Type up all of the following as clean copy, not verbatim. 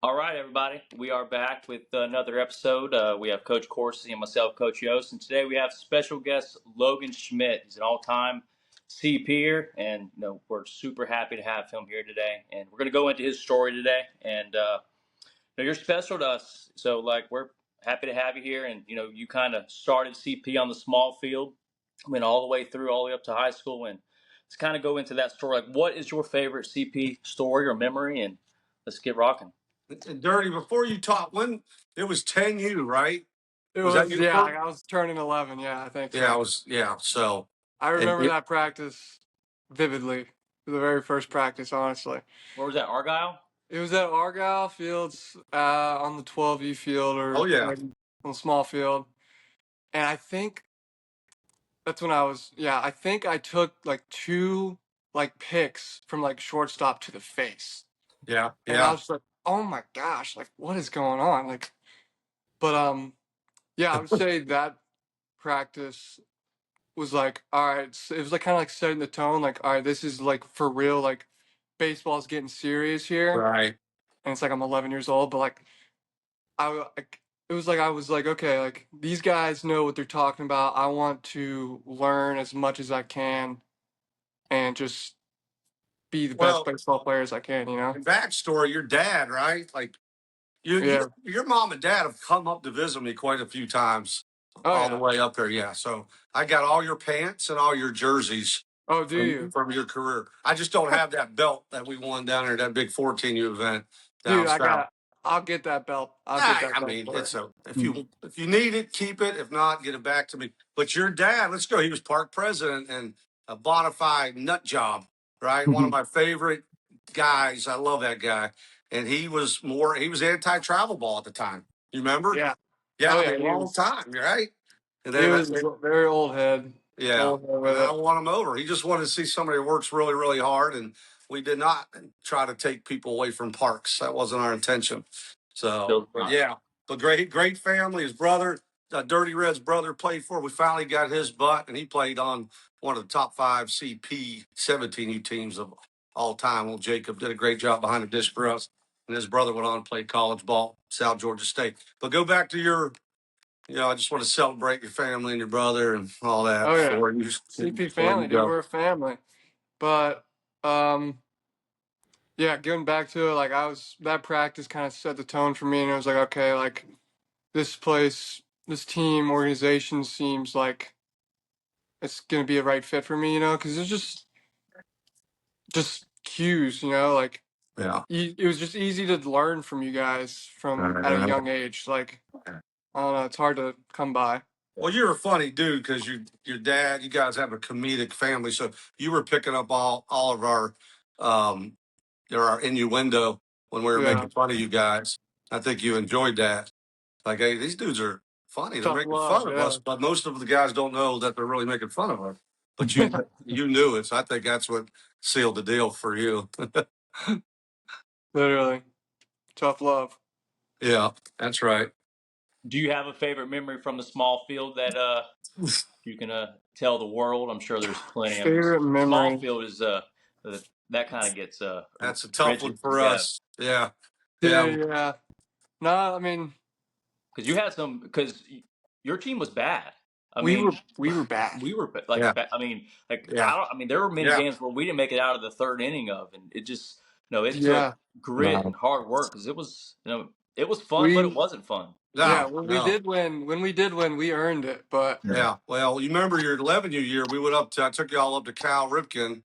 All right, everybody. We are back with another episode. We have Coach Corsi and myself, Coach Yost, and today we have special guest Logan Schmidt. He's an all-time CP'er, and we're super happy to have him here today. And we're going to go into his story today. And you're special to us, so we're happy to have you here. And you kind of started CP on the small field, went all the way through, all the way up to high school, and let's kind of go into that story. Like, what is your favorite CP story or memory? And let's get rocking. And Dirty, before you talk, when it was 10U, right? It Was that was, your yeah, first? I was turning 11. Yeah, I think so. Yeah, I was. Yeah, so I and remember that practice vividly. The very first practice, honestly. Where was that, Argyle? It was at Argyle Fields on the 12U field or oh yeah, like, on the small field. And I think that's when I think I took like two picks from like shortstop to the face. yeah, And I yeah. was just like, oh my gosh, like what is going on? But yeah, I would say that practice was like, all right, so it was like kind of like setting the tone, like, all right, this is like for real, like baseball's getting serious here, Right. and it's like I'm 11 years old, but like it was like I was like, okay, like these guys know what they're talking about. I want to learn as much as I can, and just be the best Well, baseball player as I can, you know? and backstory, your dad, right? Like you, Yeah. your mom and dad have come up to visit me quite a few times, Oh all the yeah. way up there. Yeah, so I got all your pants and all your jerseys Oh, do you, from your career. I just don't have that belt that we won down there, that big 14U event down dude? south. I'll get that belt. I'll get that I belt mean, for it's it. a if you need it, keep it. If not, get it back to me. But your dad, let's go. He was park president and a bona fide nut job, right? One of my favorite guys. I love that guy. And he was anti travel ball at the time. You remember? Yeah. Yeah, Oh I yeah. mean, long time, right? And He then was very old head. yeah, Old head and with I it. won him over. He just wanted to see somebody who works really, really hard, and we did not try to take people away from parks. That wasn't our intention. So, but yeah, but great family. His brother, Dirty Red's brother, played for. We finally got his butt, and he played on one of the top 5 CP 17U teams of all time. Well, Jacob did a great job behind the dish for us, and his brother went on to play college ball, South Georgia State. But go back to your I just want to celebrate your family and your brother and all that Oh yeah. before you CP before you family, dude. go. We're a family. But yeah, getting back to it, like that practice kind of set the tone for me, and it was like, okay, like this team organization seems like it's gonna be a right fit for me, you know, because it's just cues, you know, like Yeah. it was just easy to learn from you guys from at a young age. Like I don't know, it's hard to come by. Well, you're a funny dude because your dad, you guys have a comedic family, so you were picking up all of um our innuendo when we were Yeah, making fun of you guys. I think you enjoyed that. Like, hey, these dudes are funny. They're tough making love. fun of Yeah, us, but most of the guys don't know that they're really making fun of us. But you knew it, so I think that's what sealed the deal for you. literally tough love. Yeah, that's right. Do you have a favorite memory from the small field that you can tell the world? I'm sure there's plenty. I mean, Favorite small memory, field is that kind of gets That's a tough one rigid. for Yeah, us. Yeah. Yeah. dude. Yeah, no, I mean because you had some because your team was bad. I we mean, were we were bad. we were Yeah. I mean, Yeah. I mean, there were many Yeah. games where we didn't make it out of the third inning of, and it just it took Yeah, grit and hard work because it was it was fun, but it we wasn't fun. yeah No, no. when we did win, we earned it. But Yeah. Well, you remember your 11U year, we went up to, I took you all up to Cal Ripken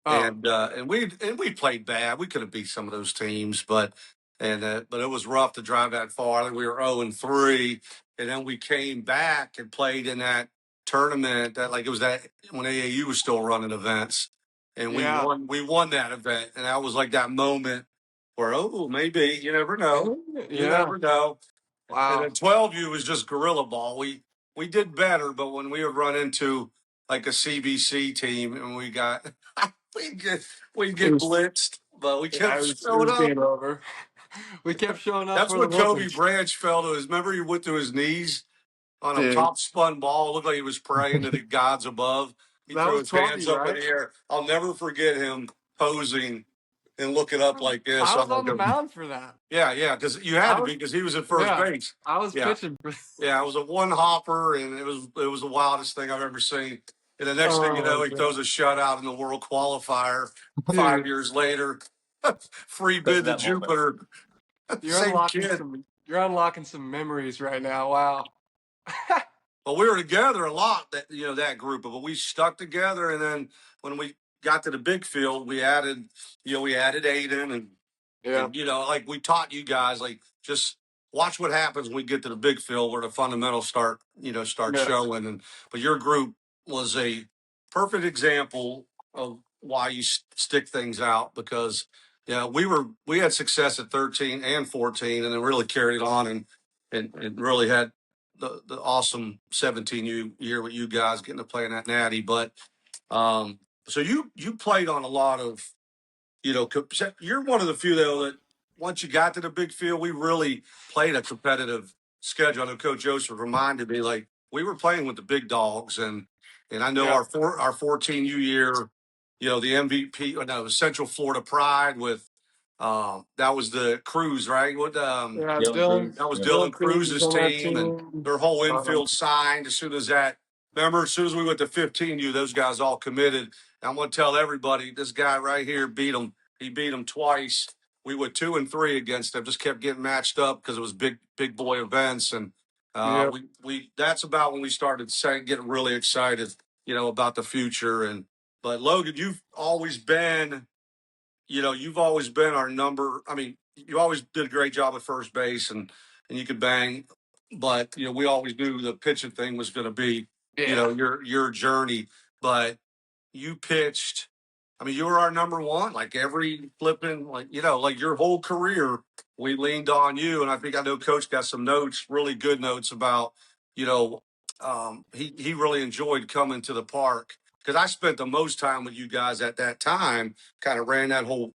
oh and we played bad. We could have beat some of those teams, but it was rough to drive that far. I think we were 0-3. And then we came back and played in that tournament that like it was that when AAU was still running events. And yeah, we won that event. And that was like that moment where, oh, maybe you never know. You yeah, never know. And wow. then 12U was just gorilla ball. We did better, but when we would run into like a CBC team and we get we It get was blitzed, but we yeah, kept it showing was up. game over. We kept showing up That's for the when Kobe whoopings, Branch fell to his. Remember, he went to his knees on a dude. top spun ball. It looked like he was praying to the gods above. He That threw was his hands 12, up in right? the air. I'll never forget him posing and look it up like this. I So was I'm on the like, mound for that. yeah, because you had I to be was, because he was at first yeah, base. I was Yeah, pitching. yeah, it was a one hopper, and it was the wildest thing I've ever seen. And the next thing you Oh know, my he throws god, a shutout in the World Qualifier. Five dude, years later, free Because of bid to that moment. Jupiter. Same kid. you're unlocking some memories right now. Wow. But we were together a lot. That group, but we stuck together. And then when we got to the big field, we added Aiden and Yeah, like we taught you guys, like just watch what happens when we get to the big field where the fundamentals start yeah, showing. But your group was a perfect example of why you stick things out because we had success at 13 and 14 and then really carried on and really had the awesome 17 year with you guys getting to play in that natty. But so you played on a lot of you're one of the few though that once you got to the big field, we really played a competitive schedule. I know Coach Joseph reminded me like we were playing with the big dogs, and I know yeah, our 14U year, the MVP. No, it was Central Florida Pride with that was the Cruz, right? yeah. Dylan Cruz. That was Yeah. Dylan Dylan Cruz was Cruz's on that team, and team. their whole Um, infield signed as soon as that. Remember, as soon as we went to 15U, those guys all committed. And I'm going to tell everybody, this guy right here beat them. He beat them twice. We went 2-3 against them. Just kept getting matched up because it was big boy events, and yeah, we that's about when we started getting really excited, about the future. But Logan, you've always been our number. I mean, you always did a great job at first base and you could bang, but we always knew the pitching thing was going to be, yeah, your journey. But you pitched. I mean, you were our number one. Like every flipping, like your whole career, we leaned on you. And I know Coach got some notes, really good notes about, he really enjoyed coming to the park because I spent the most time with you guys at that time. Kind of ran that whole.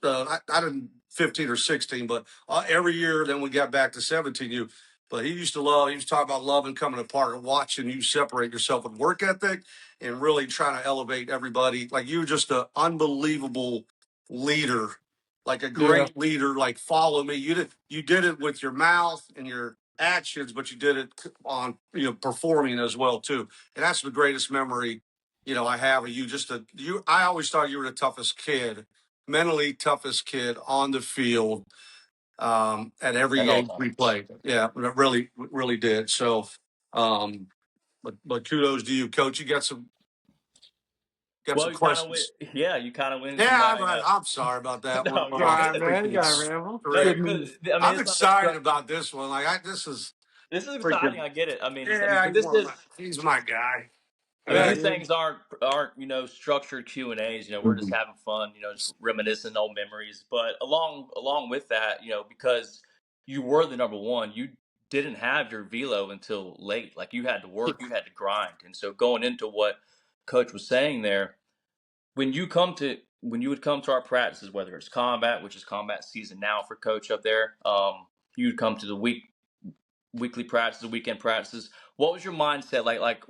I didn't 15 or 16, but every year. Then we got back to 17. But he used to love. He was talking about loving coming to the park and watching you separate yourself with work ethic and really trying to elevate everybody. Like you're just an unbelievable leader, like a yeah. great leader. Like follow me. You did it with your mouth and your actions, but you did it on performing as well too. And that's the greatest memory I have of you. I always thought you were the toughest kid, mentally toughest kid on the field at every At all game times. we played. Yeah, it really did. So, um, but kudos to you, Coach. You got some Well, you kind of went. questions. Yeah, you kind of went into Yeah, my. I'm sorry about that No, one. All you're right, good. man. You Freaking got to ramble. No, straight. you're good. I mean, I'm it's not excited extra. about this one. This is This is exciting. freaking. I get it. Yeah, But this is. he's my guy. Yeah, These dude. things aren't structured Q and A's. We're just having fun. Just reminiscing old memories. But along with that, because you were the number one, you didn't have your velo until late. Like you had to Yeah, work, you had to grind, and so going into what Coach was saying there, when you would come to our practices, whether it's combat, which is combat season now for Coach up there, you'd come to the weekly practices, weekend practices. What was your mindset like?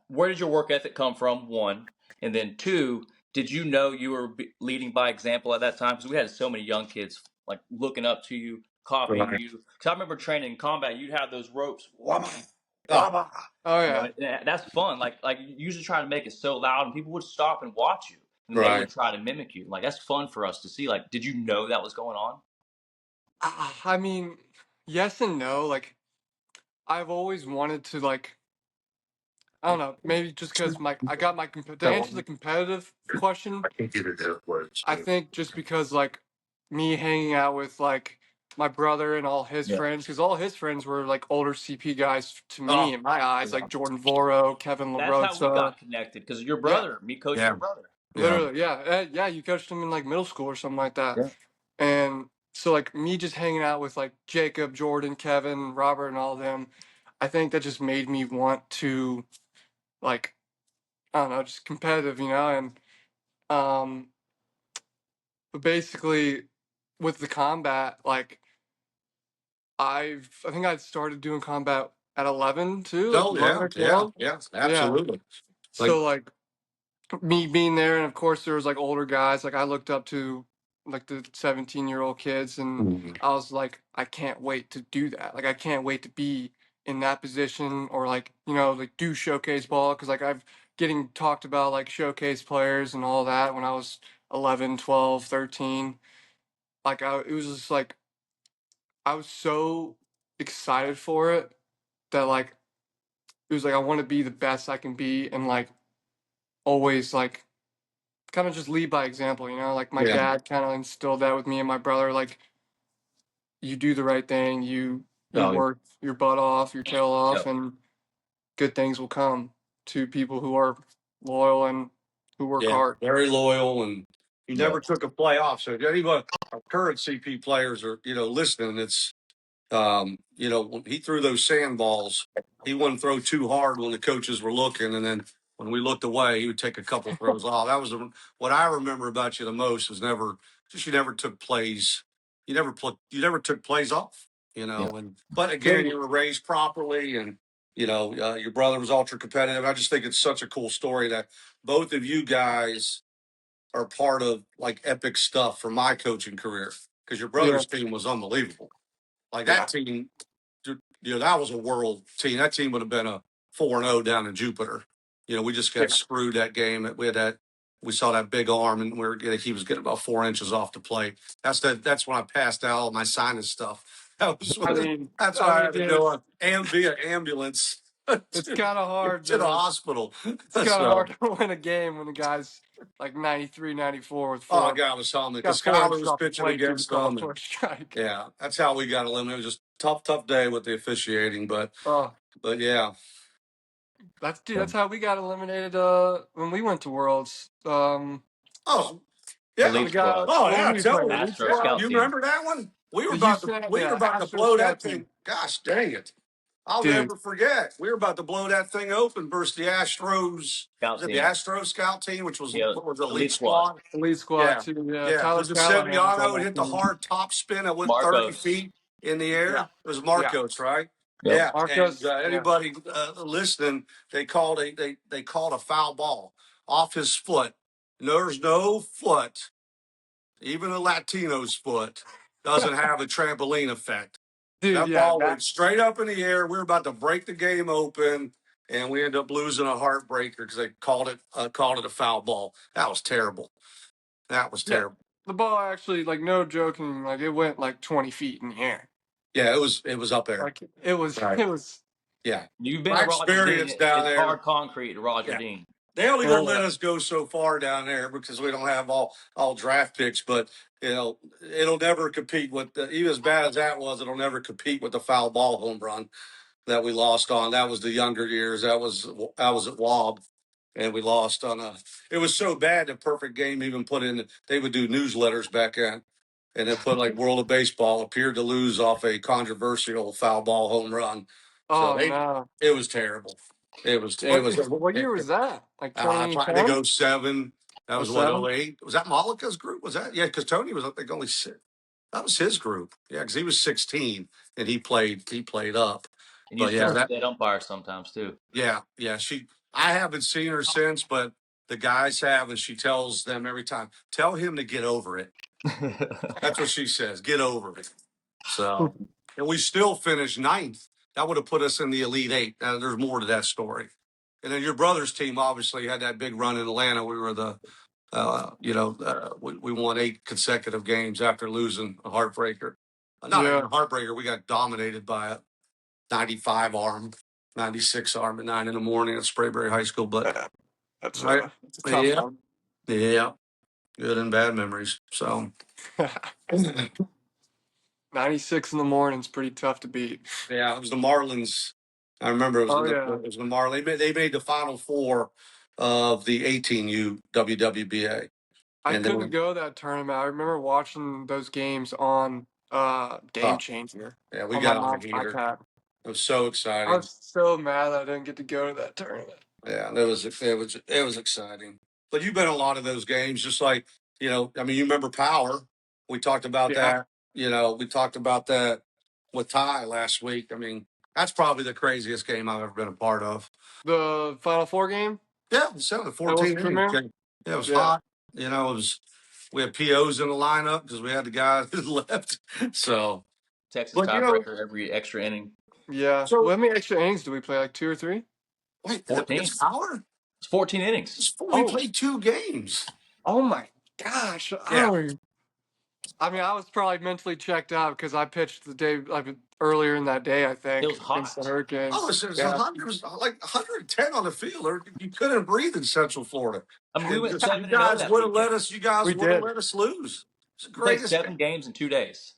Where did your work ethic come from? One, and then two, did you know you were leading by example at that time? Because we had so many young kids like looking up to you, copying Right. you. Because I remember training in combat, you'd have those ropes, Oh, oh yeah. and that's fun. Like you usually try to make it so loud, and people would stop and watch you, and they would right. try to mimic you. Like that's fun for us to see. Like, did you know that was going on? I mean, yes and no. Like, I've always wanted to like. I don't know. Maybe just because I got to answer the competitive question. I can't get it that way. I think just because like me hanging out with like my brother and all his Yeah. friends, because all his friends were like older CP guys to Oh, me in my eyes, yeah. like Jordan Voro, Kevin That's how we LaRosa. got connected because your Yeah, brother, me coaching Yeah. your brother. Yeah. literally, yeah, yeah. You coached him in like middle school or something like that, Yeah. and so like me just hanging out with like Jacob, Jordan, Kevin, Robert, and all of them, I think that just made me want to like I don't know, just competitive, and um, but basically with the combat, like I think I started doing combat at 11 too, like Oh 11 yeah, or yeah, 12. yeah, Yeah. absolutely. Like So like me being there, and of course there was like older guys. Like I looked up to like the 17-year-old kids, and I was like, I can't wait to do that. Like I can't wait to be in that position, or like like do showcase ball, because like I've getting talked about like showcase players and all that when I was 11, 12, 13. Like it was just like I was so excited for it that like it was like I want to be the best I can be, and like always like kind of just lead by example, like my Yeah. dad kind of instilled that with me and my brother. Like you do the right thing, you Oh, work your butt off, your tail off, Yep. and good things will come to people who are loyal and who work yeah. hard. Very loyal, and he Yep. never took a play off. So if anybody, our current CP players are listening, it's when he threw those sandballs, he wouldn't throw too hard when the coaches were looking, and then when we looked away, he would take a couple throws off. That was what I remember about you the most. Was never just you never took plays. You never took plays off. Yep. And but again, you were raised properly, and your brother was ultra competitive. I just think it's such a cool story that both of you guys are part of like epic stuff for my coaching career, because your Yeah, brother's team was unbelievable. Like yeah, that team, that was a world team. That team would have been a 4-0 down in Jupiter. We just got yeah. screwed that game. We saw that big arm, and he was getting about 4 inches off the plate. That's when I passed out all my sinus stuff. That's I what mean, I had to dude, go on via ambulance to, it's kind of hard to the to hospital. it's kind of So, hard to win a game when the guy's like 93, 94 with oh, four God was telling me got because four Skyler inches was off the pitching plate through the against call them, and for a strike. yeah, that's how we got eliminated. It was just tough day with the officiating, but Oh, yeah. that's how we got eliminated when we went to Worlds. Oh, yeah. The Elite guy, squad. Oh, what were yeah. we Tell playing? me. Elite Astro Yeah. Squad? scout You team. remember that one? The We were about to Astro blow that Scout thing. team. Gosh dang it. I'll Dude, never forget. We were about to blow that thing open versus the Astros. Scout Was it the team. Astro Scout team, which was Yeah. what was it, Elite Elite squad. Squad? Elite Squad Yeah. too. Yeah, Yeah. Tyler Was it Callahan was on Sevillano that hit the team. hard top spin that went 30 Marcos. feet in the air? Yeah, It was yeah. Marcos, right? Yep. Yeah. And Marcos. Yeah, anybody listening, they called they called a foul ball off his foot. There's no foot. Even a Latino's foot doesn't have a trampoline effect. dude. That Yeah, ball that. went straight up in the air. We were about to break the game open, and we ended up losing a heartbreaker because they called it a foul ball. That was terrible. That was Yeah, terrible. the ball actually, like, no joking, like it went like 20 feet in the air. Yeah, it was up there. Like it was, Right. it was. Yeah, You've been my to Roger Dean. experience down It's there. hard concrete at Roger Yeah, Dean. they only gonna Oh, let us go so far down there because we don't have all draft picks. But it'll never compete with even as bad as that was. It'll never compete with the foul ball home run that we lost on. That was the younger years. That was at Wob, and we lost on a. It was so bad the perfect game even put in. They would do newsletters back then, and then put like World of Baseball appeared to lose off a controversial foul ball home run. So oh no! it was terrible. It was it What was. what year was that? Like I think 2010? 07. That Oh was what seven? 08. Was that Malika's group? Was that because Tony was I think only six. That was his group. Yeah, because he was 16 and he played up. And But used yeah, to that assistant umpire sometimes too. yeah. I haven't seen her since, but the guys have, and she tells them every time, tell him to get over it. That's what she says, get over it. So, and we still finished ninth. That would have put us in the Elite Eight. There's more to that story. And then your brother's team obviously had that big run in Atlanta. We were we won 8 consecutive games after losing a heartbreaker. Not even Yeah, a heartbreaker. We got dominated by a 95 arm, 96 arm at 9 in the morning at Sprayberry High School. But that's right, it's a tough yeah, one. yeah, good and bad memories. So 96 in the morning is pretty tough to beat. yeah, it was the Marlins. I remember Oh it yeah, was the Marlins. They made the Final Four of the 18U WWBA, I and couldn't then go that tournament. I remember watching those games on Game oh Changer yeah, we on my got on a mom's heater. iPad. It was so I exciting. was so mad that I didn't get to go to that tournament. Yeah, it was exciting. But you've been in a lot of those games, just like I mean, you remember Power? We talked about Yeah, that. We talked about that with Ty last week. I mean, that's probably the craziest game I've ever been a part of. the Final Four game. Yeah, we sent it That 14 was innings. Premier. Yeah, it was Yeah. hot. We had POs in the lineup because we had the guys that left. So, Texas but tiebreaker every extra inning. Yeah. so Well, how many extra innings do we play? Like 2 or 3? wait, 14. against Howard? It's 14 innings. We Oh. played 2 games. Oh my gosh. Yeah. I mean, I was probably mentally checked out because I pitched the day like earlier in that day, I It think, was against the hot. Oh, Hurricanes. it's Yeah. 100, it was like 110 on the field. You couldn't breathe in Central Florida. I mean, we And went you 7-0 guys that would have weekend. let us. You guys We would have did. let us lose. It's the We played greatest 7 game. games in 2 days.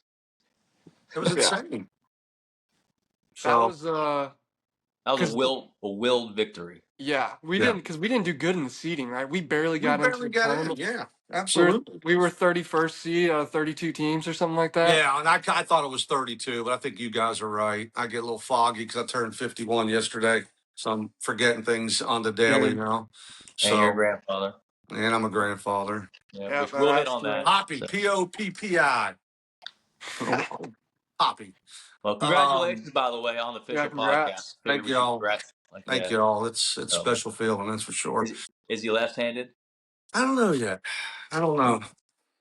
It was Yeah. insane. That So was That was because a willed victory. yeah, yeah, we didn't do good in the seeding, right? We barely we got into barely the got in. tournament. Yeah, We were absolutely. we were 31st seed out of 32 teams or something like that. Yeah, and I thought it was 32, but I think you guys are right. I get a little foggy because I turned 51 yesterday, so I'm forgetting things on the daily Dude. now. And your So, grandfather. and I'm a grandfather. Yeah, Yeah, which that we'll hit adds on to it. that. Poppy, So, Poppi. Poppy. well, Um, congratulations, by the way, on the Yeah, official podcast. congrats. Figured thank we should y'all. congrats. Like, Thank yeah. y'all. It's So, special feeling, that's for sure. is he left-handed? I don't know yet. I don't know.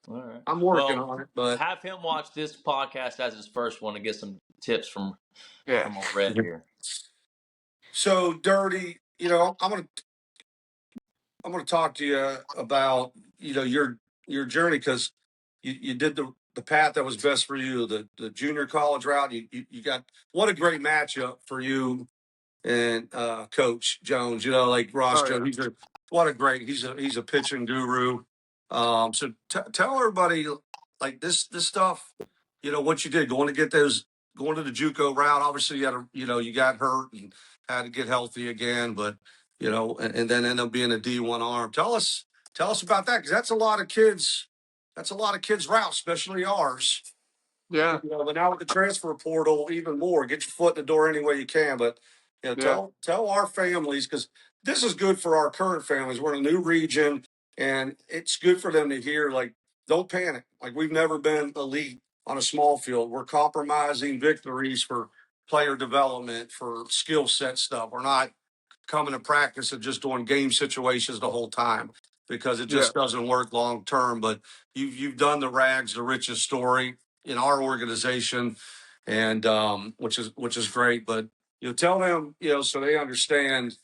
All right. I'm working Well, on it, but have him watch this podcast as his first one to get some tips from Yeah. old Red here. so Dirty. I'm gonna talk to you about your journey because you did the path that was best for you, the junior college route. You got what a great matchup for you and Coach Jones. Like Ross Oh Jones. yeah. What a great. He's a pitching guru. So tell everybody like this stuff. What you did going to the JUCO route. Obviously, you got hurt and had to get healthy again, but and then end up being a D1 arm. Tell us about that because that's a lot of kids. That's a lot of kids' route, especially ours. Yeah. But now with the transfer portal, even more. Get your foot in the door any way you can. But Yeah. tell our families because this is good for our current families. We're in a new region, and it's good for them to hear. Like, don't panic. Like we've never been elite on a small field. We're compromising victories for player development, for skill set stuff. We're not coming to practice and just doing game situations the whole time because it Yeah. just doesn't work long term. But you've done the rags the richest story in our organization, and which is great. But tell them so they understand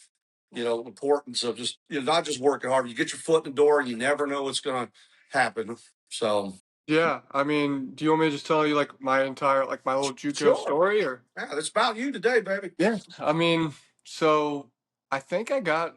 importance of just not just working hard. You get your foot in the door, and you never know what's going to happen. So Yeah. I mean, do you want me to just tell you like my entire like my whole JUCO sure, story or? yeah, it's about you today, baby. Yeah. I mean, so I think I've got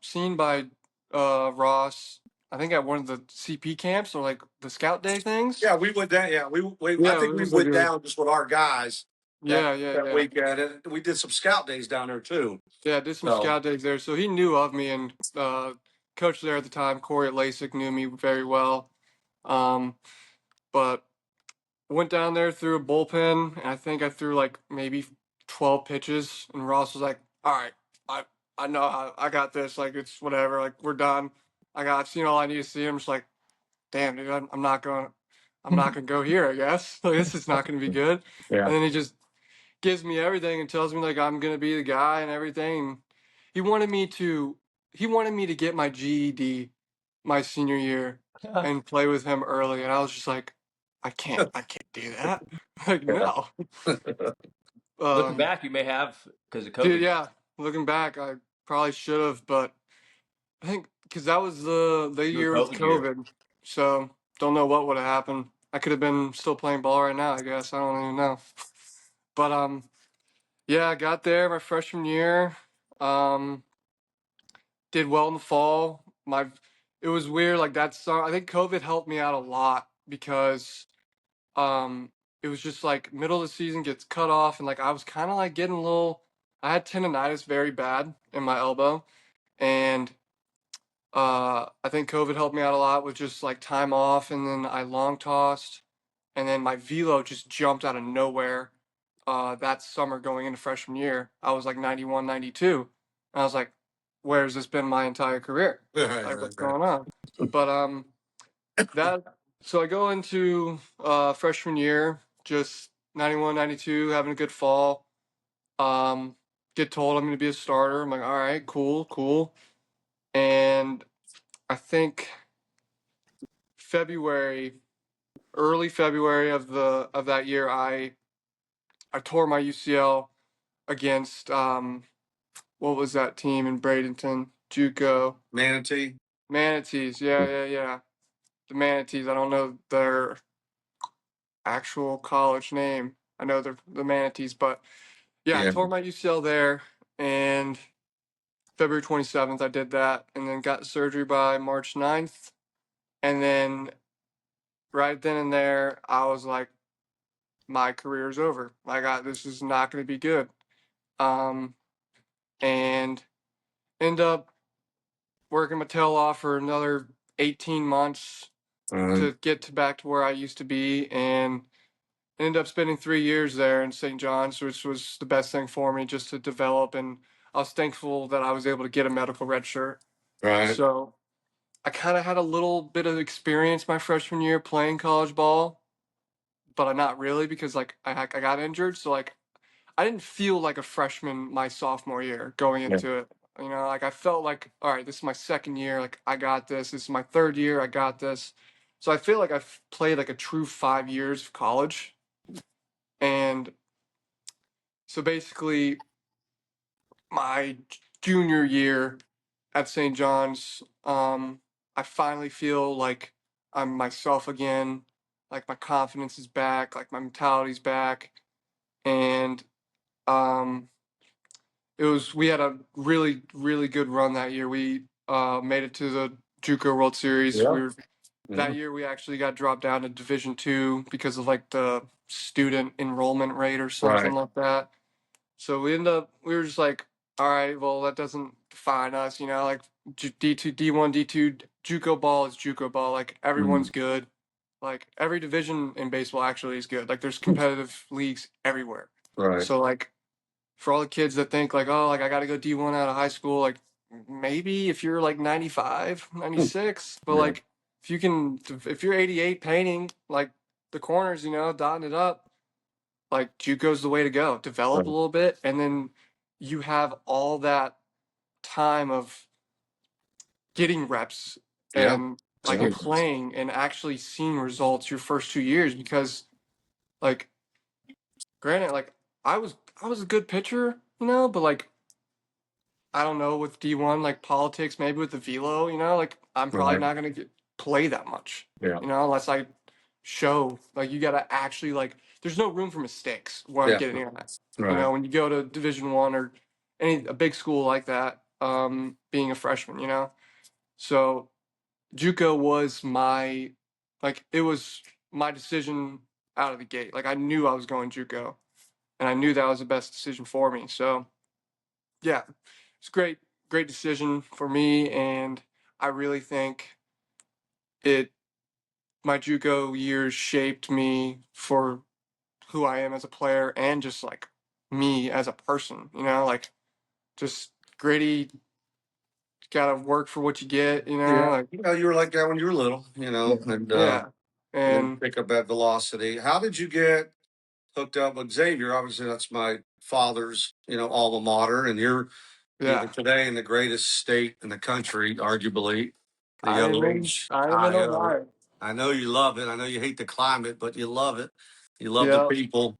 seen by Ross. I think at one of the CP camps or like the scout day things. Yeah, we went down. Yeah, I Yeah, think it we was like went down just with our guys yeah, yeah, that yeah. weekend, and we did some scout days down there too. Yeah, did some So scout days there. So he knew of me and coach there at the time, Corey at LASIK knew me very well. Um, but went down there, threw a bullpen, and I think I threw like maybe 12 pitches. And Ross was like, "All right, I I know I got this. Like it's whatever. Like we're done. I've seen all I need to see." I'm just like, "Damn, dude, I'm not gonna go here. I guess like this is not gonna be good." yeah, And then he just gives me everything and tells me like I'm gonna be the guy and everything. And he wanted me to he wanted me to get my GED my senior year and play with him early, and I was just like, I can't do that. Like yeah. no, Looking um, back, you may have because of dude, COVID. yeah. Looking back, I probably should have, but I think because that was the Your year with COVID year. COVID, so don't know what would have happened. I could have been still playing ball right now. I guess I don't even know, but yeah, I got there my freshman year. Um, did well in the fall. It was weird. Like that summer, I think COVID helped me out a lot because it was just like middle of the season gets cut off, and like I was kind of like getting a little. I had tendonitis very bad in my elbow, and I think COVID helped me out a lot with just like time off, and then I long tossed, and then my velo just jumped out of nowhere. That summer going into freshman year, I was like 91, 92. And I was like, where's this been my entire career? Right, Like, right, what's right. going on? But that so I go into freshman year, just 91, 92, having a good fall. Um, get told I'm going to be a starter. I'm like, all right, cool, cool. And I think February, early February of that year, I tore my UCL against what was that team in Bradenton? JUCO. Manatee. Manatees. Yeah, yeah, yeah. The Manatees. I don't know their actual college name. I know they're the Manatees, but yeah, I Yeah. tore my UCL there, and February 27th I did that, and then got surgery by March 9th, and then right then and there I was like, my career's over. I got this is not going to be good. Um, and end up working my tail off for another 18 months Uh, to get to back to where I used to be, and ended up spending 3 years there in St. John's, which was the best thing for me just to develop. And I was thankful that I was able to get a medical red shirt. right. So I kind of had a little bit of experience my freshman year playing college ball, but not really because like I got injured. So like I didn't feel like a freshman my sophomore year going Yeah. into it. You know, like I felt like, all right, this is my second year. Like I got this. This is my third year. I got this. So I feel like I've played like a true 5 years of college. And so basically, my junior year at St. John's, I finally feel like I'm myself again. Like my confidence is back. Like my mentality's back. And um, we had a really really good run that year. We made it to the JUCO World Series. Yeah. That Yeah. year we actually got dropped down to Division II because of like the student enrollment rate or something Right. like that. So we were just like, all right, well that doesn't define us, you know, like D2, D1, D2, JUCO ball is JUCO ball. Like Mm. everyone's good. Like every division in baseball actually is good. Like there's competitive leagues everywhere. Right. So like for all the kids that think like, oh, like I got to go D1 out of high school, like maybe if you're like 95, 96, but Yeah. like if you're 88 painting like the corners, you know, dotting it up, like JUCO's the way to go. Develop a Right. little bit, and then you have all that time of getting reps Yeah. and like Yeah. playing and actually seeing results your first 2 years because like granted like I was a good pitcher, you know, but like I don't know with D1 like politics, maybe with the velo, you know, like I'm probably Right. not gonna play that much, Yeah. you know, unless I show like you gotta actually like there's no room for mistakes where I'm Yeah. getting at. You Right. know, when you go to Division I or a big school like that, being a freshman, you know. So JUCO was my like it was my decision out of the gate. Like I knew I was going JUCO and I knew that was the best decision for me. So yeah, it's a great decision for me, and I really think it my JUCO years shaped me for who I am as a player and just like me as a person. You know, like just gritty, gotta work for what you get. You know, Yeah. like You were like that when you were little, and yeah, you and pick up that velocity. How did you get hooked up with Xavier? Obviously, that's my father's, alma mater, and you're even yeah. today in the greatest state in the country, arguably, the I am in OHIO. Ohio. I know you love it. I know you hate the climate, but you love it. You love the Yeah. people.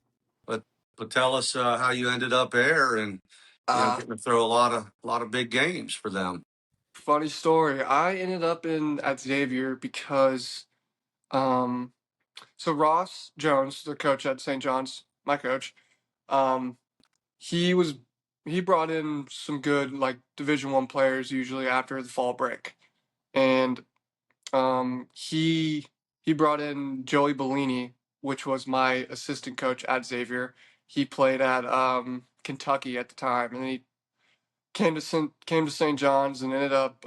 But tell us how you ended up there, and Uh, getting to throw a lot of big games for them. Funny story. I ended up in at Xavier because um so Ross Jones, the coach at St. John's, my coach, um, he was he brought in some good like Division I players usually after the fall break, and he brought in Joey Bellini, which was my assistant coach at Xavier. He played at Kentucky at the time, and then he came to St. John's and ended up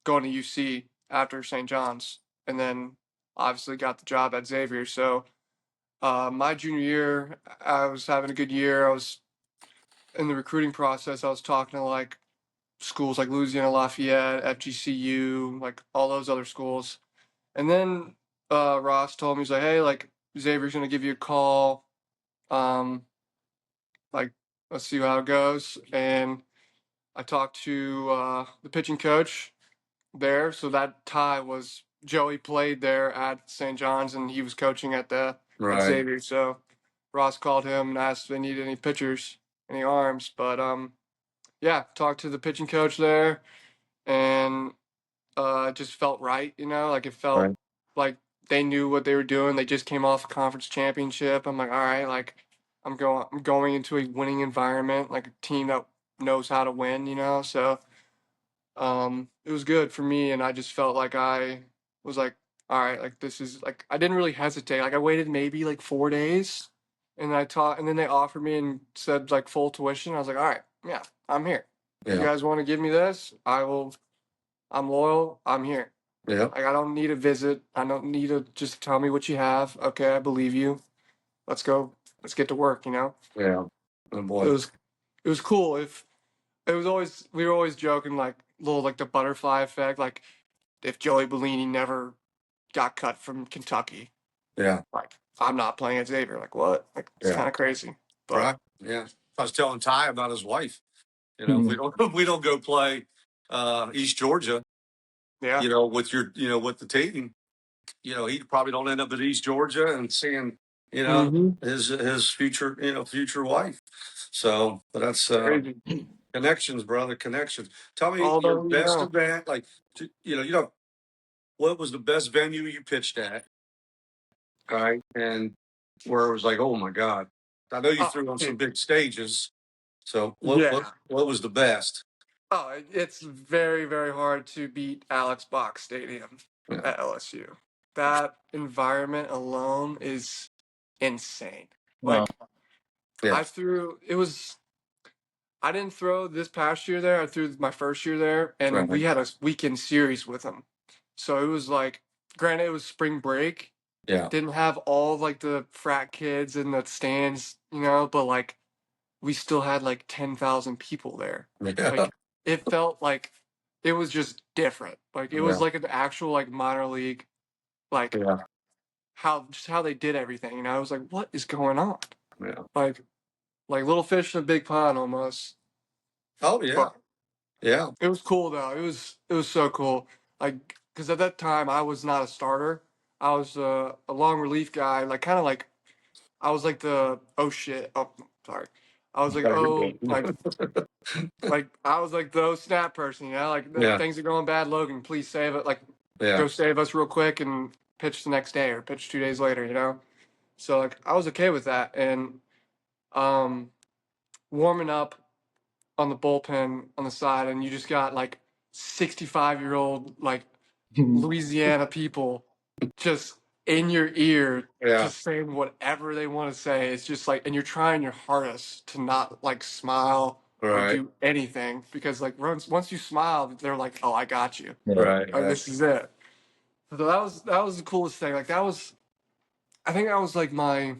going to UC after St. John's, and then obviously got the job at Xavier. So my junior year, I was having a good year. I was in the recruiting process. I was talking to like schools like Louisiana Lafayette, FGCU, like all those other schools. And then Ross told me, he's like, hey, like Xavier's gonna give you a call, um, like let's see how it goes. And I talked to the pitching coach there. So that tie was Joey played there at St. John's, and he was coaching at Xavier. So Ross called him and asked if they needed any pitchers, any arms. But yeah, talked to the pitching coach there, and it just felt right. Like it felt like they knew what they were doing. They just came off a conference championship. I'm like, all right, like I'm going into a winning environment, like a team that knows how to win. So it was good for me, and I just felt like I was like, all right, like this is like I didn't really hesitate. Like I waited maybe like 4 days, and I taught, and then they offered me and said like full tuition. I was like, all right, yeah, I'm here. You guys want to give me this? I will. I'm loyal. I'm here. Yeah. Like I don't need a visit. I don't need to just tell me what you have. Okay, I believe you. Let's go. Let's get to work. Yeah. Oh It boy. was cool. If it was always we were always joking like little like the butterfly effect. Like if Joey Bellini never got cut from Kentucky, Yeah. like I'm not playing at Xavier. Like what? Like it's kind of crazy. But Right. Yeah. I was telling Ty about his wife. If we don't if we don't go play East Georgia, yeah, with your with the team, he probably don't end up at East Georgia and seeing, his future, future wife. So, but that's crazy. connections, brother, connections. Tell me All your the best event, like what was the best venue you pitched at, right? And where it was like, oh my God. I know you oh, threw on some big stages. So yeah. what was the best? Oh, it's very, very hard to beat Alex Box Stadium Yeah. at LSU. That environment alone is insane. Well, Like Yeah. I didn't throw this past year there. I threw my first year there, and we Right. had a weekend series with them. So it was like, granted, it was spring break. Yeah. Didn't have all like the frat kids in the stands, but like we still had like 10,000 people there. Yeah. Like it felt like it was just different. Like it was Yeah. like an actual like minor league, like Yeah. how they did everything. I was like, what is going on? Yeah. Like little fish in a big pond almost. Oh yeah. But Yeah. it was cool though. It was so cool. Like because at that time I was not a starter. I was a long relief guy. Like kind of like I was like the oh shit. Oh sorry. I was like oh like I was like the oh snap person. Like Yeah. things are going bad. Logan, please save it. Like Yeah. go save us real quick and pitch the next day or pitch 2 days later. So like I was okay with that and um warming up on the bullpen on the side, and you just got like 65-year-old like Louisiana people just in your ear, Yeah. just saying whatever they want to say. It's just like, and you're trying your hardest to not like smile or Right. do anything because like once you smile, they're like, "Oh, I got you. Right. Oh, this is it." So that was the coolest thing. Like I think that was like my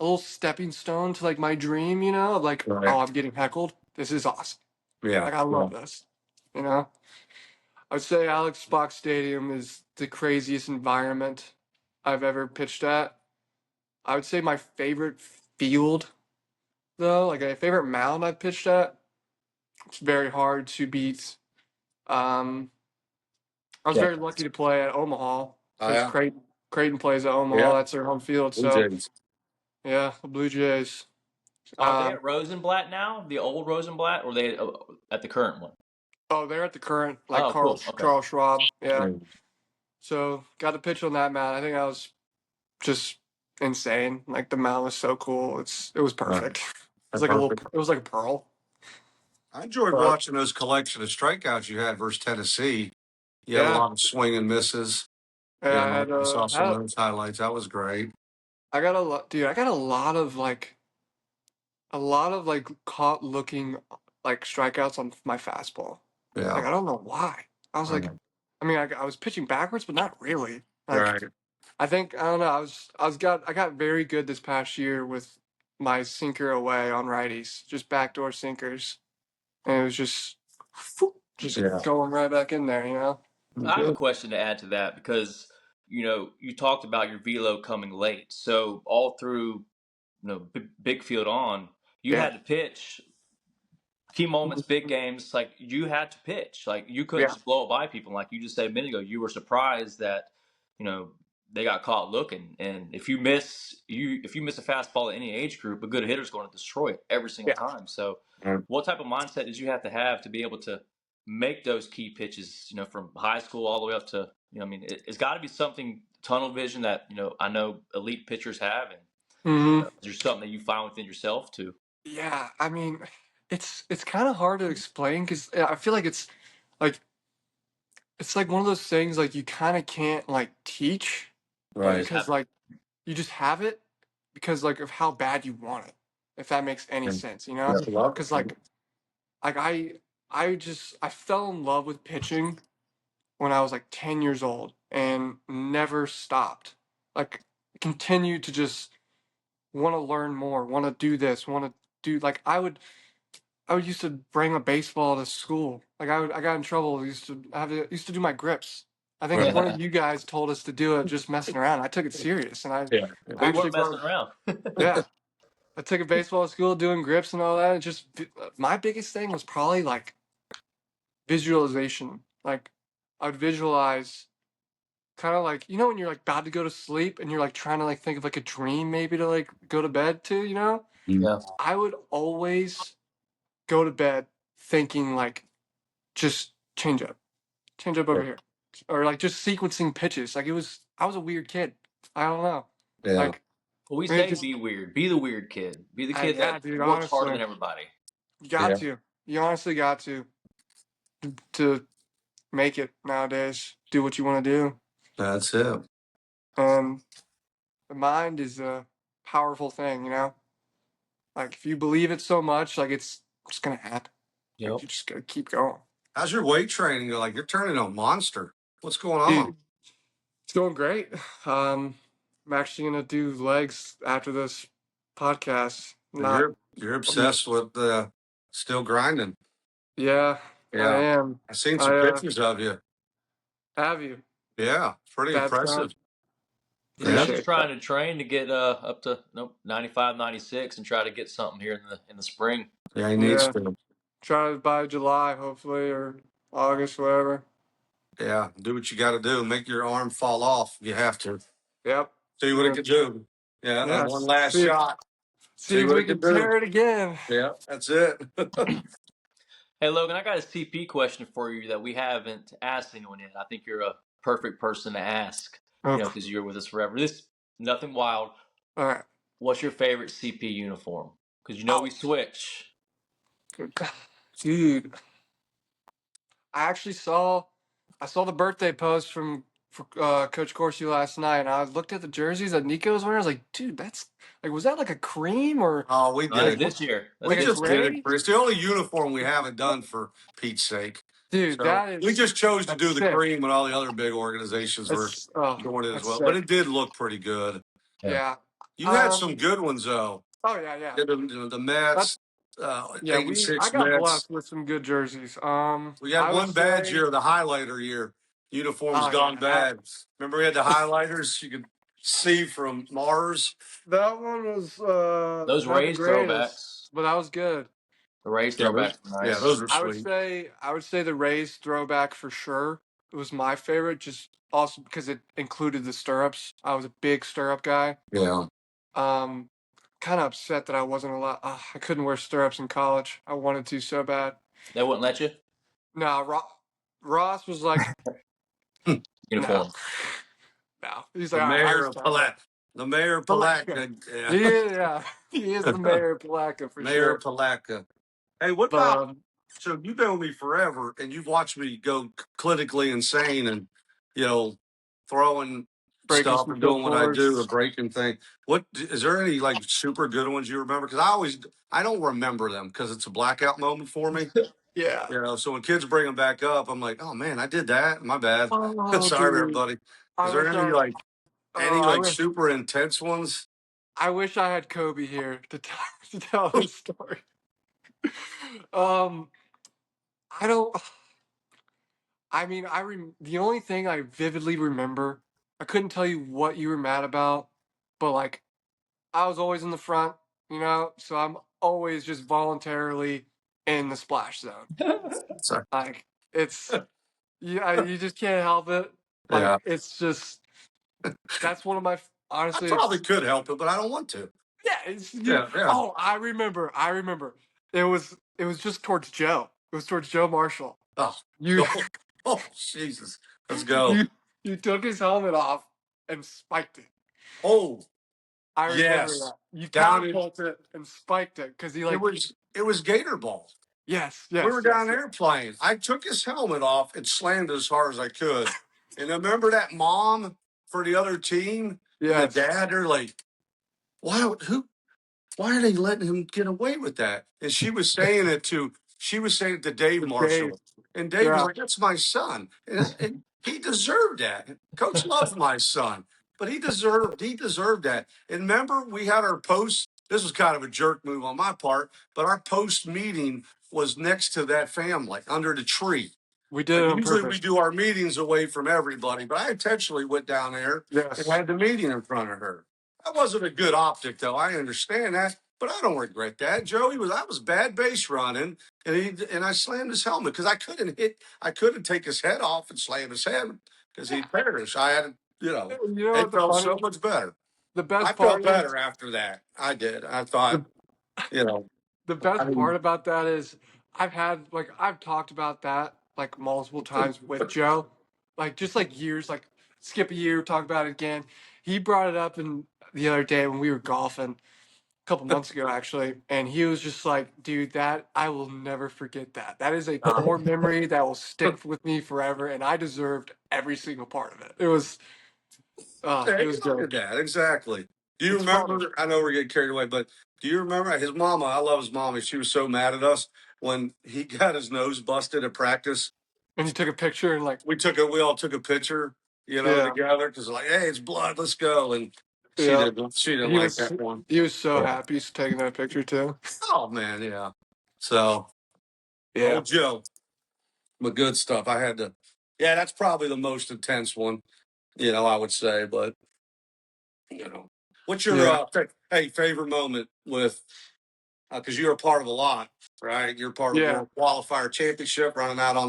a little stepping stone to like my dream. Of like, Right. oh, I'm getting heckled. This is awesome. Yeah. Like I love this. I'd say Alex Box Stadium is the craziest environment I've ever pitched at. I would say my favorite field, though, like a favorite mound I've pitched at, it's very hard to beat. I was very lucky to play at Omaha Oh, because yeah. Creighton plays at Omaha. Yeah. That's their home field. Blue So Jays. yeah, the Blue Jays. are they at Rosenblatt now? The old Rosenblatt, or are they at the current one? Oh, they're at the current like Oh, cool. Okay. Charles Schwab. Yeah. Mm. So got to pitch on that mound. I think that was just insane. Like the mound was so cool. It was perfect. It was like Perfect. it was like a pearl. I enjoyed But watching those collection of strikeouts you had versus Tennessee. You had a yeah, lot of swing and misses. yeah, I had I saw some of those highlights. That was great. I got a lot, dude. I got a lot of like caught looking like strikeouts on my fastball. Like Yeah. I don't know why. I was like, I mean, I was pitching backwards, but not really. Like Right. I think I don't know. I got very good this past year with my sinker away on righties, just backdoor sinkers, and it was just Yeah. going right back in there. I have a question to add to that because you talked about your velo coming late, so all through big field on, you had to pitch key moments, big games. Like you had to pitch. Like you couldn't Yeah. just blow it by people. Like you just said a minute ago, you were surprised that they got caught looking. And if you miss a fastball at any age group, a good hitter's going to destroy it every single Yeah. time. So, Yeah. what type of mindset did you have to be able to make those key pitches? From high school all the way up to I mean, it's got to be something tunnel vision that I know elite pitchers have, and Hmm. there's something that you find within yourself too. Yeah. I mean, it's kind of hard to explain because I feel like like it's like one of those things like you kind of can't like teach You Right. just have because like you just have it because like of how bad you want it. If that makes any Yeah. sense, Yeah. Love because it. like I fell in love with pitching when I was like 10 years old and never stopped. Like continued to just want to learn more, want to do this, want to do like I would used to bring a baseball to school. Like I got in trouble. Used to do my grips. I think Right. one of you guys told us to do it just messing around. I took it serious and Yeah. I we actually weren't brought messing around. yeah. I took a baseball to school doing grips and all that. My biggest thing was probably like visualization. Like I'd visualize kind of like when you're like about to go to sleep and you're like trying to like think of like a dream maybe to like go to bed to. Mm. Yeah. I would always go to bed thinking like just change up over here, or like just sequencing pitches. Like I was a weird kid. I don't know. Yeah. Like Well, we maybe say just be weird, be the weird kid, be the kid yeah, that dude. works harder Honestly, than everybody. you got Yeah. to. You honestly got to make it nowadays. Do what you want to do, That's it. and the mind is a powerful thing. Like if you believe it so much, like it's just gonna happen. Like Yep. you just gotta keep going. How's your weight training? Like you're turning into a monster. What's going on? Dude, it's going great. I'm actually gonna do legs after this podcast. So Not, you're um, obsessed with still grinding. yeah, I Yeah. am. I've seen I some pictures of you. have you. Yeah. Pretty That's impressive. Yeah, I'm Yeah. just appreciate trying that. to train to get up to 95, 96, and try to get something here in the spring. Yeah. He needs Yeah, to. try by July, hopefully, or August, whatever. Yeah. Do what you got to do. Make your arm fall off if you have to. Yep. See what it Yeah. can do. Yeah. That Yeah. one last shot. See See if what we it can can do. tear it again. Yeah. That's it. Hey, Logan, I got a CP question for you that we haven't asked anyone yet. I think you're a perfect person to ask, Okay. because you're with us forever. This nothing wild. All right. What's your favorite CP uniform? Because we Oh, switch. dude. I saw the birthday post for Coach Corsi last night, and I looked at the jerseys that Nico was wearing. I was like, dude, that's like, was that like a cream or Oh, we That's did like it. this year. That's We like a this just year. did it. gray? It's the only uniform we haven't done for Pete's sake. Dude, So we just chose to that's do the sick. cream when all the other big organizations were doing it as That's well. But sick. it did look pretty good. Yeah. Yeah. You had some Um. good ones though. Oh yeah, yeah. The That Mets, yeah. I 86 got Mets. blessed with some good jerseys. We had I would one bad say. year, the highlighter year. Uniforms Oh yeah. gone bad. Remember we had the highlighters you could see from Mars? That one was Those not the Rays greatest, throwbacks. but that was good. The Rays Yeah, those, throwbacks were yeah, nice. those are sweet. I would say the Rays throwback for sure. It was my favorite, just also because it included the stirrups. I was a big stirrup guy. Yeah. Um, kind of upset that I wasn't allowed. I couldn't wear stirrups in college. I wanted to so bad. They wouldn't let you No, Ross was like, no, uniform. no. He's The like, all right, I mayor of respect that. Palatka. The mayor of Palatka. Palatka. Yeah, he is the Yeah. mayor of Palatka for Mayor sure. of Palatka. Hey, what But about? So you've been with me forever, and you've watched me go clinically insane, and you know, throwing breaking stuff some and doing what I do, the clipboards. breaking thing. What is there any like super good ones you remember? Because I don't remember them because it's a blackout moment for me. Yeah. So when kids bring them back up, I'm like, oh man, I did that. My bad. Oh, Sorry, dude. everybody. I Is there wish any I. any I like wish. super intense ones? I wish I had Kobe here to to tell his story. um, I don't. I mean, the only thing I vividly remember. I couldn't tell you what you were mad about, but like I was always in the front, so I'm always just voluntarily in the splash zone. Sorry. Like it's you just can't help it. Yeah. Like it's just that's one of my I honestly probably it's could help it, but I don't want to. yeah it's Yeah. Yeah. oh I remember it was just towards Joe. It was towards Joe Marshall. Oh, You oh, Jesus. Let's go. you took his helmet off and spiked it. Oh, I remember yes. that. You Down in catapulted it and spiked it because he like it was Gator Ball. yes We were yes down yes there playing. I took his helmet off and slammed it as hard as I could. And I remember that mom for the other team and the yes dad, they're like, why are they letting him get away with that? And she was saying it to Dave with Dave Marshall. And Dave was yeah like, that's my son. And he deserved that. Coach loves my son, but he deserved that. And remember, we had our post. This was kind of a jerk move on my part, but our post meeting was next to that family under the tree. we did Like it on usually we purpose. do our meetings away from everybody, but I intentionally went down there and Yes. had the meeting in front of her. That wasn't a good optic, though. I understand that, but I don't regret that. Joey was bad base running, and I slammed his helmet because I couldn't take his head off and slam his head because he'd perish. I had, You know it what the felt so funny much better. the I best felt part is better after that. I did. I thought, the you know, the I best mean, part about that is I've talked about that like multiple times with Joe. Like just like years, like skip a year, talk about it again. He brought it up in the other day when we were golfing a couple months ago actually, and he was just like, dude, that I will never forget that. That is a core memory that will stick with me forever, and I deserved every single part of it. yeah, It he was did good. that exactly. Do you It's funny. remember? I know we're getting carried away, but do you remember his mama? I love his mama. She was so mad at us when he got his nose busted at practice. And you took a picture and like, We all took a picture, yeah, together because like, hey, it's blood, let's go. And yeah. she didn't He like was that one. he was so happy he's taking that picture too. Oh man, yeah. So Yeah. old Joe, but good stuff. Yeah, that's probably the most intense one, I would say. But what's your Yeah. favorite moment with? Because you're a part of a lot, right? You're part of Yeah. World Qualifier Championship, running out on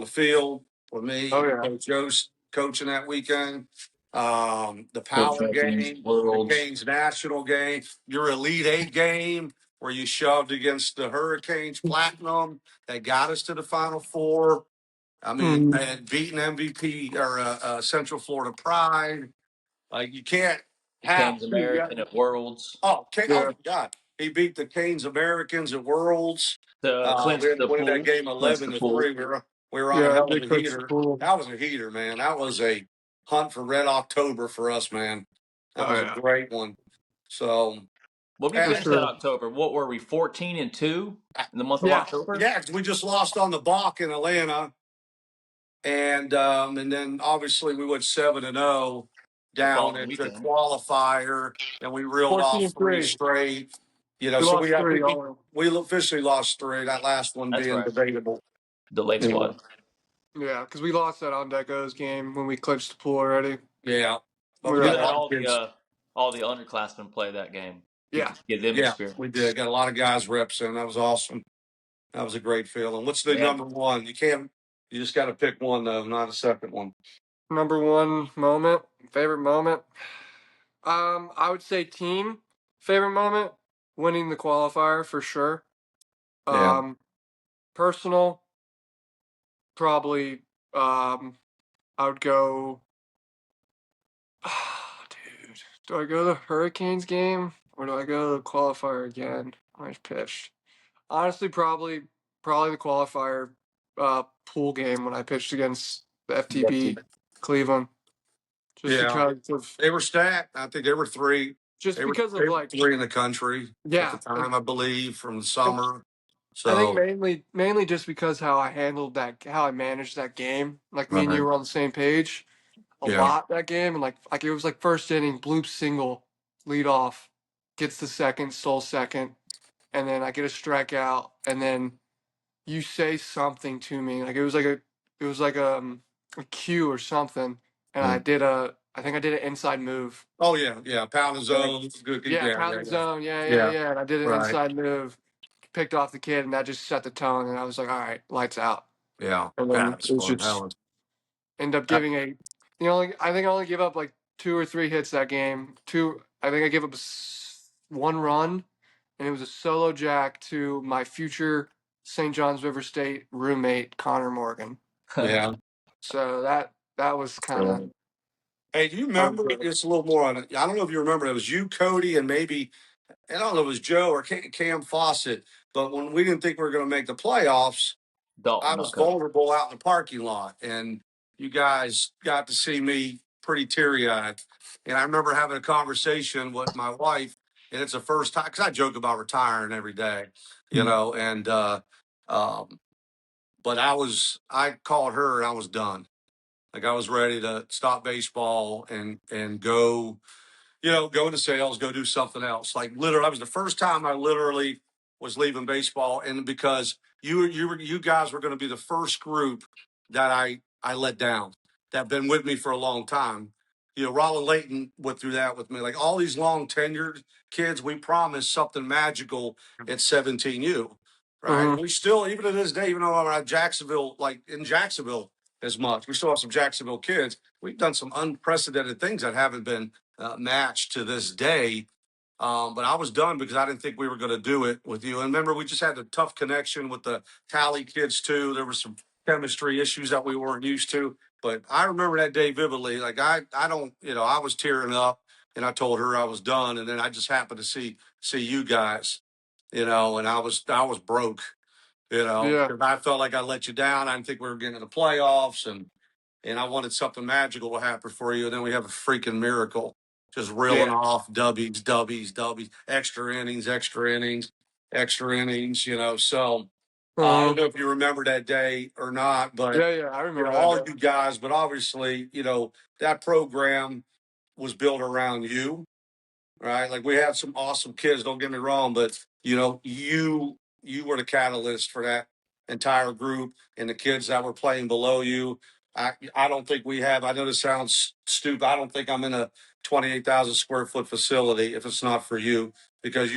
the field with Oh me and yeah. Coach Yost coaching that weekend. The Coach Power Huggins, game, the Worlds. Canes National game, your Elite Eight game where you shoved against the Hurricanes Platinum. They got us to the Final Four. I mean, Mhm. and beating MVP or Central Florida Pride. Like you can't have Canes two. American at Worlds Oh Yeah. my God. He beat the Canes Americans at Worlds. to We clinch ended up the winning that pool. game Clinch 11 the to pool. 3. We were on a Yeah. hell of They a coached the heater. pool. That was a heater, man. That was a hunt for Red October for us, man. That Oh was a yeah. great one. So, What did we For finish that sure. October? What were we? 14-2 in the month of Yeah. October. yeah, 'cause we just lost on the balk in Atlanta. And then obviously we went 7-0 The down following at the weekend. qualifier, and we reeled off 3 14-3. straight. We So we lost I three think we, all. we officially lost 3. That last one That's being right. debatable. The late You know, squad. Yeah, because we lost that on Deco's game when we clinched the pool already. yeah, but We we were We got a let ahead. lot of kids. all the underclassmen play that game. Yeah. Give them Yeah, we experience. did. Got a lot of guys reps in. That was awesome. That was a great feeling. What's the Man, number one? You just got to pick one though, not a second one. Number one moment, favorite moment. I would say team favorite moment, winning the qualifier for sure. Yeah, Personal, probably. I would go. Dude, do I go to the Hurricanes game or do I go to the qualifier again? I pitched. Honestly, probably the qualifier pool game when I pitched against the FTB Cleveland, just yeah. because of They were stacked. I think they were three. just They were, because they of were like three in the country at the yeah, time, I believe, from the and summer. I think So mainly just because how I managed that game. Like me and you right. were on the same page a Yeah. lot that game, and like it was like first inning, bloop single, lead off, gets the second, stole second, and then I get a strikeout, and then you say something to me, like it was like a cue or something, and I Mm. did I think I did an inside move. Oh yeah, pound the zone. Good. Yeah, Yeah, pound the zone. yeah. And I did an Right. inside move, picked off the kid, and that just set the tone. And I was like, all right, lights out. Yeah, And then that's it was fun. just end up giving I think I only gave up like 2 or 3 hits that game. I think I gave up one run, and it was a solo jack to my future St. John's River State roommate Connor Morgan. Yeah. So that was kind of. Hey, do you remember? Just a little more on it. I don't know if you remember. It was you, Cody, and maybe I don't know if it was Joe or Cam Fawcett. But when we didn't think we were going to make the playoffs, I was vulnerable out in the parking lot, and you guys got to see me pretty teary eyed. And I remember having a conversation with my wife, and it's the first time because I joke about retiring every day, you know. And but I called her, and I was done. Like I was ready to stop baseball and go, go into sales, go do something else. Like literally, that was the first time I literally was leaving baseball, and because you guys were going to be the first group that I let down that have been with me for a long time. Rollin Layton went through that with me. Like all these long tenured kids, we promised something magical at 17U, right? Mhm. We still, even to this day, even though I'm at Jacksonville, like in Jacksonville as much, we still have some Jacksonville kids. We've done some unprecedented things that haven't been match to this day. But I was done because I didn't think we were going to do it with you. And remember, we just had a tough connection with the Tally kids too. There were some chemistry issues that we weren't used to. But I remember that day vividly. Like I don't, I was tearing up, and I told her I was done. And then I just happened to see you guys, and I was broke, Yeah. because I felt like I let you down. I didn't think we were getting to the playoffs, and I wanted something magical to happen for you. And then we have a freaking miracle, just reeling Yeah. off dubbies, extra innings, extra innings, So I don't Mhm. know if you remember that day or not, but, Yeah. I remember all that. you guys, but obviously, that program was built around you, right? Like we had some awesome kids, don't get me wrong, but you were the catalyst for that entire group and the kids that were playing below you. I don't think we have. I know this sounds stupid. I don't think I'm in a 28,000 square foot facility if it's not for you, because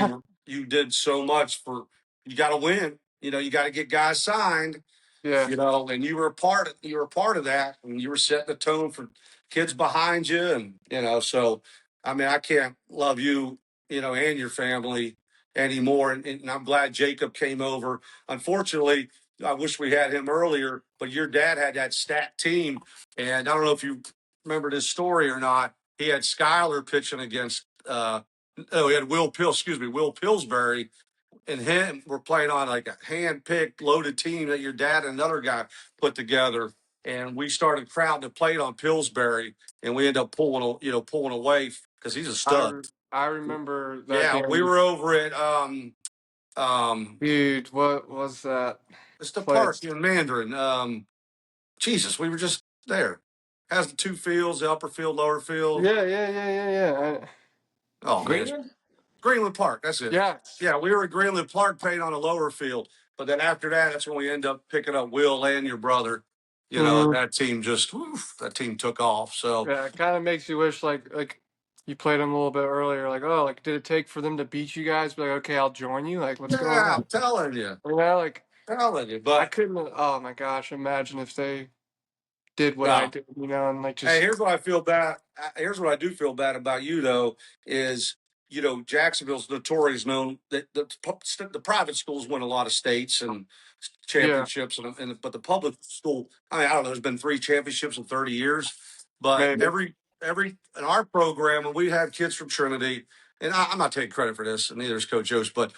you did so much for. You got to win. You got to get guys signed. Yeah. And you were a part of that, and you were setting the tone for kids behind you, and so I mean, I can't love you, and your family anymore. And I'm glad Jacob came over. Unfortunately, I wish we had him earlier, but your dad had that stat team. And I don't know if you remember this story or not. He had Skyler pitching against, he had Will Pillsbury, and him were playing on like a hand-picked, loaded team that your dad and another guy put together. And we started crowding the plate on Pillsbury, and we ended up pulling away because he's a stud. I remember that Yeah, we game. were over at Dude, what was that it's the park place? in Mandarin. Jesus, we were just there. Has the two fields, the upper field, lower field. Yeah. Oh man, Greenland? Greenland Park. That's it. Yes. Yeah, we were at Greenland Park playing on a lower field. But then after that, that's when we end up picking up Will and your brother. Mhm. That team that team took off. So Yeah, it kind of makes you wish like you played them a little bit earlier. Like, oh, like did it take for them to beat you guys? Be like, okay, I'll join you. Like, what's going yeah, on? I'm telling you, Like I But couldn't. Oh my gosh, imagine if they did what I no. did. And like Hey, just here's what I feel bad. Here's what I do feel bad about you though is Jacksonville's notorious known that the private schools win a lot of states and yeah, championships, but the public school, I mean, I don't know, there's been 3 championships in 30 years, but maybe. every in our program when we had kids from Trinity, and I'm not taking credit for this, and neither is Coach Yost, but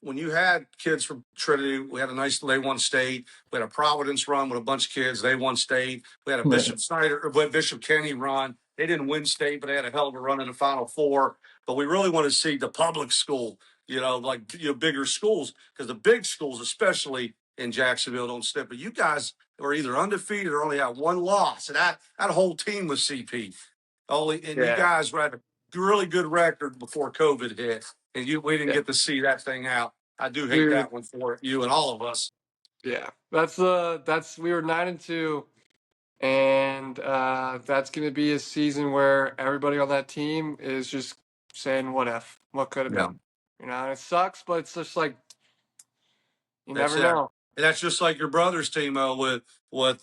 when you had kids from Trinity, we had they won state. We had a Providence run with a bunch of kids, they won state. We had a Bishop Kenny run. They didn't win state, but they had a hell of a run in the Final Four. But we really want to see the public school, bigger schools, because the big schools, especially in Jacksonville, don't step. But you guys were either undefeated or only had one loss, and that whole team was CP. And you Yeah, guys had a really good record before COVID hit, and we didn't yeah, get to see that thing out. I do hate dude. that one for you and all of us. Yeah, that's we were 9-2. And that's going to be a season where everybody on that team is just saying, "What if? What could have Yeah. been?" And it sucks, but it's just like you That's never it. know. And that's just like your brother's team, with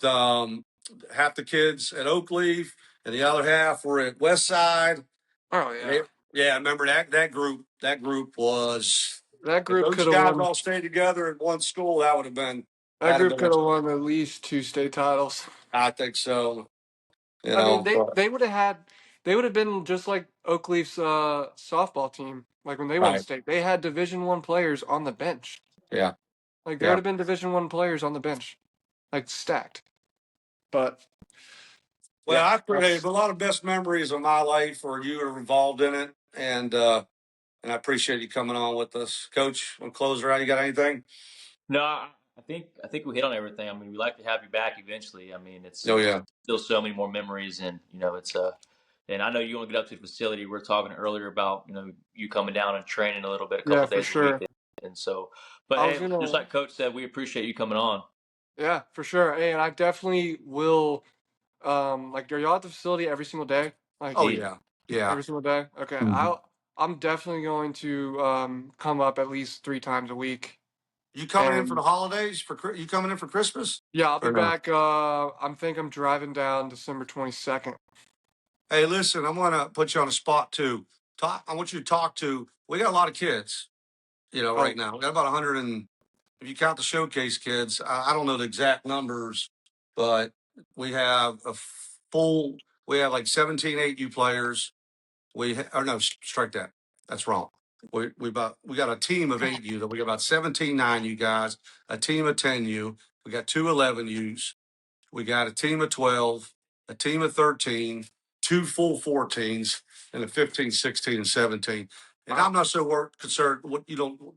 half the kids at Oakleaf and the other half were at Westside. Oh And they, yeah, yeah, I remember that group. That group was, that if group those could have guys won. all stayed together in one school, that would have been That that'd have group been. could have won at least 2 state titles. I think so. You I mean, know, they would have had they would have been just like Oakleaf's softball team. Like when they won right? state, they had Division 1 players on the bench. Yeah, Like there would yeah. have been Division 1 players on the bench, like stacked. But Well, yeah, I appreciate that's a lot of best memories of my life, or you are involved in it, and I appreciate you coming on with us, Coach. Want to close her out? You got anything? No, I think we hit on everything. I mean, we'd like to have you back eventually. I mean, it's Oh yeah. still so many more memories, and and I know you want to get up to the facility. We were talking earlier about you coming down and training a little bit, a couple yeah of for days a week, sure. and so. But I was hey, just gonna like Coach said, we appreciate you coming on. yeah for sure. Hey, and I definitely will. Like, are y'all at the facility every single day? Like Oh Indeed. yeah. Yeah. every single day? Okay, Mhm. I'm definitely going to come up at least 3 times a week. You coming in for And the holidays? You coming in for Christmas yeah, I'll be or no? back. I'm driving down December 22nd. Hey, listen, I'm gonna put you on the spot too. I want you to talk to. We got a lot of kids, right Oh, now. We got about 100, and if you count the showcase kids, I don't know the exact numbers, but we have a full. We have like 17 8U players. Or no, strike that. That's wrong. We got a team of 8U. That we got about 17 9U guys, a team of 10U. We got two 11Us. We got a team of 12, a team of 13, two full 14s, and a 15, 16, and 17. And I'm not so concerned what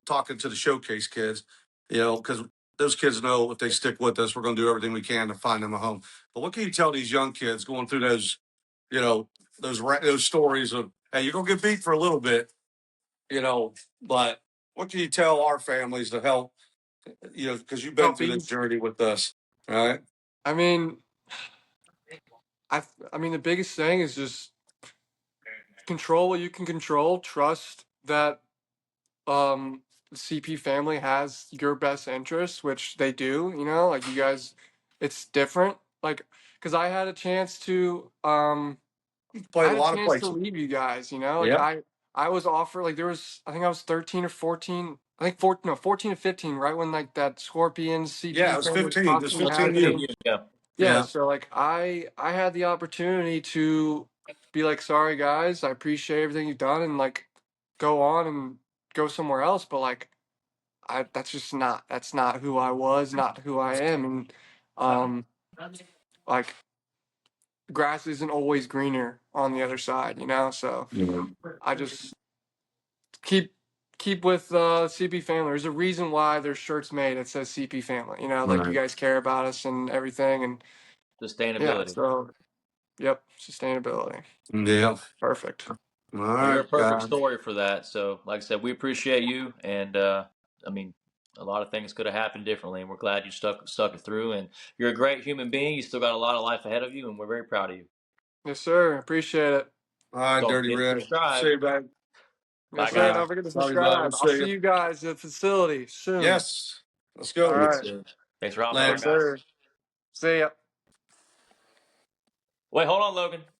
talking to the showcase kids, because those kids know if they stick with us, we're going to do everything we can to find them a home. But what can you tell these young kids going through you know, those stories of, hey, you're going to get beat for a little bit, but what can you tell our families to help, because you've been help through this these. journey with us, right? I mean, I mean, the biggest thing is just control what you can control. Trust that the CP family has your best interests, which they do. Like you guys, it's different. Like, because You I played a had a lot of chance to places. leave you guys. Like Yeah. I was offered like there was I think I was 13 or 14. I think 14, no, 14 to 15, right when like that Scorpions Yeah, CP it was family 15. It was constantly had 15 me. you. 15 years, yeah. Yeah, Yeah. so like I had the opportunity to be like, sorry guys, I appreciate everything you've done and like go on and go somewhere else, but like that's not who I was, not who I am. And um like grass isn't always greener on the other side. So Mhm. I just keep with CP family. There's a reason why there's shirts made that says CP family, like you Right. guys care about us and everything. And yeah, Sustainability. so yep, sustainability. Yeah. Perfect. All Well, you're a right, perfect guys. story for that. So, like I said, we appreciate you, and I mean, a lot of things could have happened differently, and we're glad you stuck it through. And you're a great human being. You still got a lot of life ahead of you, and we're very proud of you. Yes, sir. Appreciate it. All right, Don't Dirty forget to Red. See subscribe. you, back. Yes, Bye, sir. guys. Don't forget to Love you, bud. We'll subscribe. I'll see see you. you guys at the facility soon. Yes. Let's All go. See you right. soon. Thanks for hopping Later. on, Yes, guys. sir. See ya. Wait, hold on, Logan.